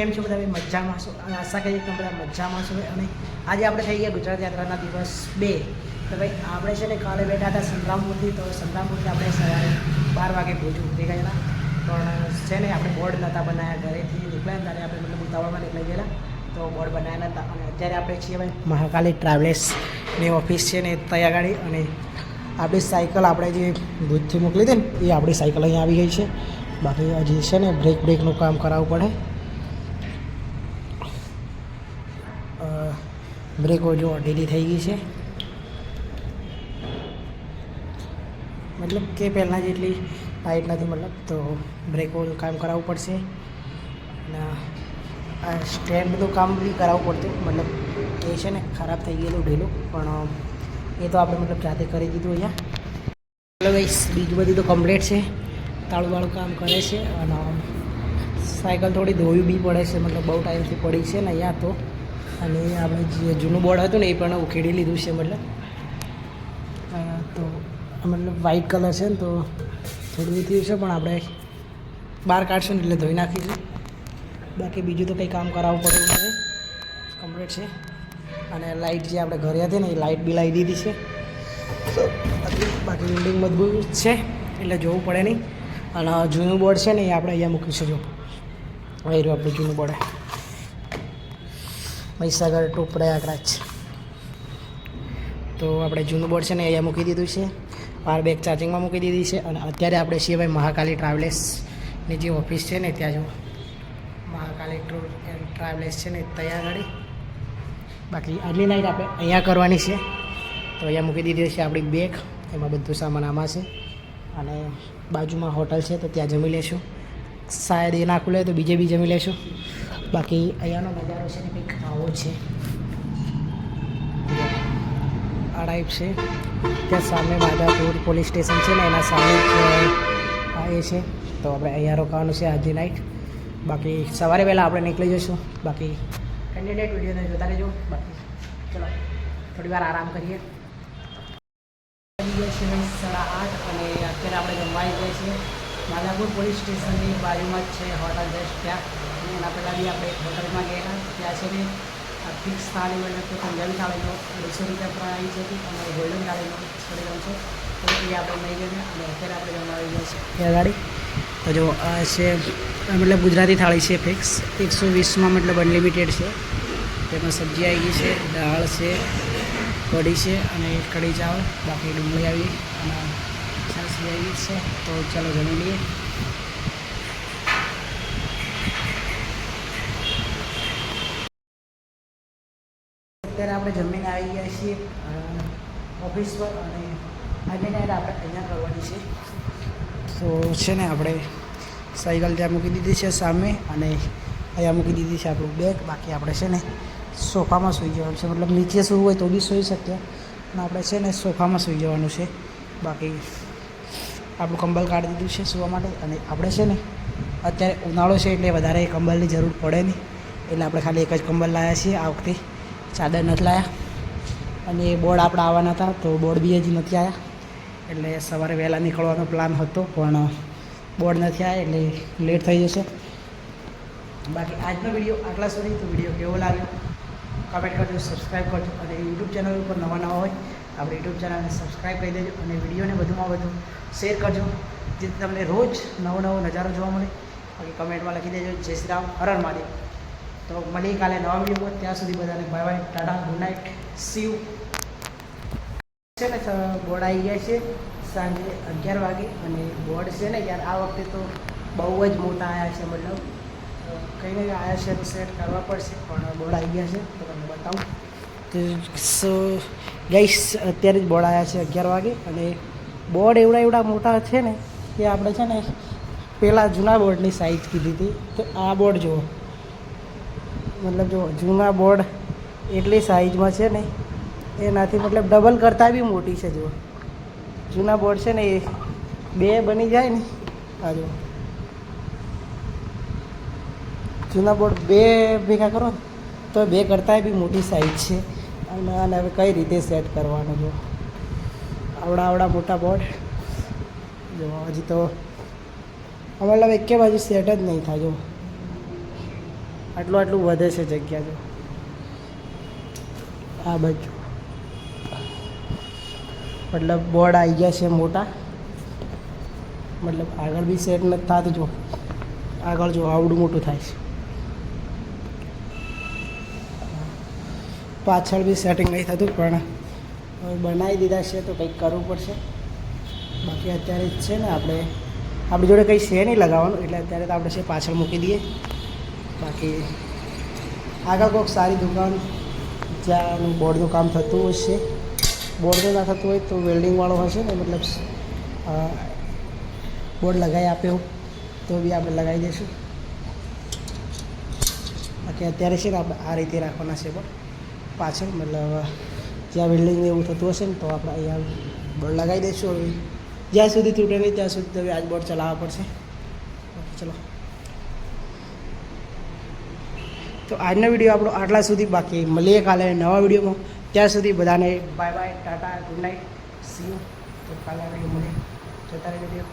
કેમ છો બધા મજામાં છો? આશા કરીએ કે બધા મજામાં છો. અને આજે આપણે થઈ ગયા ગુજરાત યાત્રાના દિવસ 2. તો ભાઈ આપણે છે ને કાલે બેઠા હતા સંતરામપુરથી. તો સંતરામપુરથી આપણે સવારે 12 વાગે પહોંચી ગયેલા. પણ છે ને આપણે બોર્ડ નહોતા બનાવ્યા, ઘરેથી નીકળ્યા ત્યારે આપણે મતલબ ઉતાવળમાં નીકળી ગયેલા, તો બોર્ડ બનાવ્યા નહોતા. અને અત્યારે આપણે છીએ ભાઈ મહાકાલી ટ્રાવેલ્સની ઓફિસ છે ને ત્યાં આગળ. અને આપણી સાયકલ આપણે જે ભુજથી મોકલી હતી ને એ આપણી સાયકલ અહીંયા આવી ગઈ છે. બાકી હજી છે ને બ્રેકનું કામ કરાવવું પડે. બ્રેકો જો ઢીલી થઈ ગઈ છે, મતલબ કે પહેલાં જેટલી ટાઈટ નથી, મતલબ તો બ્રેકોનું કામ કરાવવું પડશે. અને આ સ્ટેન્ડનું કામ બી કરાવવું પડતું, મતલબ એ છે ને ખરાબ થઈ ગયેલું ઢીલું, પણ એ તો આપણે મતલબ જાતે કરી દીધું અહીંયા. મતલબ બીજું બધું તો કમ્પ્લીટ છે, તાળું કામ કરે છે. અને સાયકલ થોડી ધોવી બી પડે છે, મતલબ બહુ ટાઈમથી પડી છે ને અહીંયા તો. અને આપણે જે જૂનું બોર્ડ હતું ને એ પણ ઉખેડી લીધું છે, મતલબ તો મતલબ વ્હાઇટ કલર છે ને તો થોડું એ થયું છે, પણ આપણે બહાર કાઢશું ને એટલે ધોઈ નાખીશું. બાકી બીજું તો કંઈ કામ કરાવવું પડે નથી, કમ્પ્લીટ છે. અને લાઇટ જે આપણે ઘરે હતી ને એ લાઇટ બી લાવી દીધી છે. બાકી બિલ્ડિંગ મજબૂત છે એટલે જોવું પડે નહીં. અને જૂનું બોર્ડ છે ને એ આપણે અહીંયા મૂકીશું. જો અહીં રહ્યું આપણું જૂનું બોર્ડ, મહીસાગર ટુ પ્રયાગરાજ. તો આપણે જૂનું બોર્ડ છે ને અહીંયા મૂકી દીધું છે, પાવર બેક ચાર્જિંગમાં મૂકી દીધી છે. અને અત્યારે આપણે છીએ ભાઈ મહાકાલી ટ્રાવેલ્સની જે ઓફિસ છે ને ત્યાં જો મહાકાલી ટ્રાવેલ્સ છે ને ત્યાં આગળ. બાકી આજની નાઈટ આપણે અહીંયા કરવાની છે, તો અહીંયા મૂકી દીધી છે આપણી બેગ. એમાં બધું સામાન આમાં છે. અને બાજુમાં હોટલ છે તો ત્યાં જમી લેશું. શાયદ એ ના ખુલે તો બીજે બી જમી લેશું. બાકી અહીંયાનો નજારો છે ને કંઈક આવો છે, આ ટાઈપ છે. ત્યાં સામે માધાપુર પોલીસ સ્ટેશન છે ને એના સામે એ છે. તો આપણે અહીંયા રોકાવાનું છે આજની નાઈટ. બાકી સવારે વહેલા આપણે નીકળી જઈશું. બાકી કેન્ડિડેટ વિડીયોને જોતા રહેજો. બાકી ચલો થોડી વાર આરામ કરીએ. 8:30 અને અત્યારે આપણે જમવા આવી ગયા છીએ. માધાપુર પોલીસ સ્ટેશનની બાજુમાં જ છે હોટલ જસ્ટ ત્યાં. અને એના પહેલાં બી આપણે હોટલમાં ગયેલા. ત્યાં છે ને ફિક્સ થાળી મતલબ કે પંજાબી થાળીનો 250 રૂપિયા પ્રાઇસ હતી અને ગોલ્ડન થાળીનો 350. તો એ આપણે લઈ ગયા. અને અત્યારે આપણે જમવા આવી ગયા છીએ ત્યાં ગાડી. તો જો આ છે મતલબ ગુજરાતી થાળી છે ફિક્સ 120માં, મતલબ અનલિમિટેડ છે. તેમાં સબ્જી આવી ગઈ છે, દાળ છે, કઢી છે અને કઢી ચાવલ. બાકી ડુંગળી આવી અને છાશ બી આવી છે. તો ચાલો જમી લઈએ. અત્યારે આપણે જમીને આવી ગયા છીએ ઓફિસ પર. અને આજની નાઈટ આપણે અહીંયા કરવાની છે. તો છે ને આપણે સાયકલ ત્યાં મૂકી દીધી છે સામે, અને અહીંયા મૂકી દીધી છે આપણું બેગ. બાકી આપણે છે ને સોફામાં સૂઈ જવાનું છે, મતલબ નીચે સૂવું હોય તો બી સૂઈ શકીએ, અને આપણે છે ને સોફામાં સૂઈ જવાનું છે. બાકી આપણું કંબલ કાઢી દીધું છે સૂવા માટે. અને આપણે છે ને અત્યારે ઉનાળો છે એટલે વધારે કંબલની જરૂર પડે નહીં, એટલે આપણે ખાલી એક જ કંબલ લાવ્યા છીએ આ વખતે, ચાદર નથી લાવ્યા. અને બોર્ડ આપણે આવવાના હતા તો બોર્ડ બી હજી નથી આવ્યા, એટલે સવારે વહેલા નીકળવાનો પ્લાન હતો પણ બોર્ડ નથી આવ્યા એટલે લેટ થઈ જશે. બાકી આજનો વિડીયો આટલા સુધી. તો વિડીયો કેવો લાગ્યો કમેન્ટ કરજો, સબસ્ક્રાઈબ કરજો. અને યુટ્યુબ ચેનલ ઉપર નવા હોય આપણે યુટ્યુબ ચેનલને સબસ્ક્રાઈબ કરી દેજો. અને વિડીયોને વધુમાં વધુ શેર કરજો, જેથી તમને રોજ નવો નજારો જોવા મળે. બાકી કમેન્ટમાં લખી દેજો જય શ્રી રામ, હર હર મહાદેવ. તો મળીએ કાલે નવા વિડીયો. ત્યાં સુધી બધાને bye bye, Tata, good night, C you. છે ને બોર્ડ આવી ગયા છે સાંજે 11 વાગે. અને બોર્ડ છે ને યાર આ વખતે તો બહુ જ મોટા આવ્યા છે, મતલબ કંઈ નહીં આવ્યા છે તો સેટ કરવા પડશે. પણ બોર્ડ આવી ગયા છે તો તમને બતાવું. તો ગાઈસ અત્યારે જ બોર્ડ આવ્યા છે 11 વાગે. અને બોર્ડ એવડા મોટા છે ને કે આપણે છે ને પહેલાં જૂના બોર્ડની સાઇઝ કીધી હતી. તો આ બોર્ડ જુઓ, મતલબ જો જૂના બોર્ડ એટલી સાઇઝમાં છે ને એનાથી મતલબ ડબલ કરતાં બી મોટી છે. જુઓ જૂના બોર્ડ છે ને એ 2 બની જાય ને. આ જુઓ જૂના બોર્ડ 2 ભેગા કરો તો 2 કરતાં બી મોટી સાઇઝ છે. અને હવે કઈ રીતે સેટ કરવાનું? જો આવડા મોટા બોર્ડ જો હજી તો મતલબ એકે બાજુ સેટ જ નહીં થાય. જો આટલું વધે છે જગ્યા જો આ બાજુ મતલબ બોર્ડ આવી ગયા છે મોટા મતલબ આગળ બી સેટ નથી થતું જો આગળ જો આવડું મોટું થાય છે પાછળ બી સેટિંગ નહીં થતું પણ હવે બનાવી દીધા છે તો કંઈક કરવું પડશે બાકી અત્યારે જ છે ને આપણી જોડે કંઈ છે નહીં લગાવવાનું એટલે અત્યારે તો આપણે છે પાછળ મૂકી દઈએ બાકી આગળ કોઈક સારી દુકાન જ્યાં બોર્ડનું કામ થતું હશે બોર્ડનું ના થતું હોય તો વેલ્ડિંગવાળો હશે ને મતલબ બોર્ડ લગાવી આપ્યો તો બી આપણે લગાવી દઈશું બાકી અત્યારે છે ને આપણે આ રીતે રાખવાના છે પણ પાછળ મતલબ જ્યાં વેલ્ડિંગ એવું થતું હશે ને તો આપણે અહીંયા બોર્ડ લગાવી દઈશું હવે જ્યાં સુધી તૂટે નહીં ત્યાં સુધી તો આજ બોર્ડ ચલાવવા પડશે ઓકે ચલો તો આજનો વિડીયો આપણો આટલા સુધી બાકી મળીએ કાલે નવા વિડીયોમાં ત્યાં સુધી બધાને bye bye tata good night C you તો કાલે મળીએ જતા રહી વિડીયો